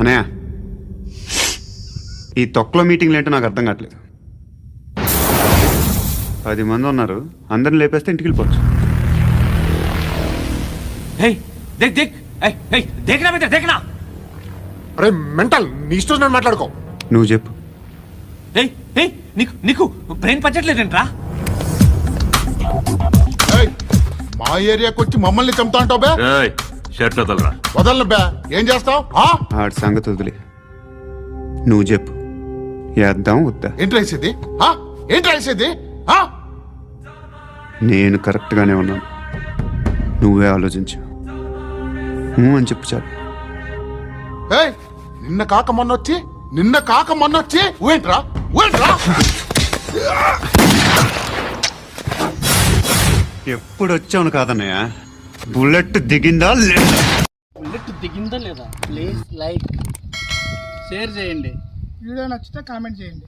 అనయ్య, ఈ తొక్కలో మీటింగ్లు ఏంటో నాకు అర్థం కావట్లేదు. 10 మంది ఉన్నారు, అందరిని లేపేస్తే ఇంటికి వెళ్ళిపోవచ్చు. అరే మెంటల్, నీ ఇష్టం నేను మాట్లాడుకో. నువ్వు చెప్పు. నీకు బ్రెయిన్ పచ్చట్లేదంట్రా? మా ఏరియాకి వచ్చి మమ్మల్ని చంపుతా అంటావు బే? షర్ట్ వదలరా. వదలను బే. ఏం చేస్తావు? ఆడి సంగతి వదిలే, నువ్వు చెప్పు. వేద్దాం వద్దా? ఏంటి రాసేది? ఏంటి రాసేది? నేను కరెక్ట్గానే ఉన్నాను, నువ్వే ఆలోచించు. అని చెప్పు చాలు. నిన్న కాక మొన్నొచ్చి ఊయంట్రా. ఎప్పుడు వచ్చావును కాదన్నయ్య, బుల్లెట్ దిగిందా లేదా? బుల్లెట్ దిగిందా లేదా? ప్లీజ్ లైక్, షేర్ చేయండి. వీడియో నచ్చితే కామెంట్ చేయండి.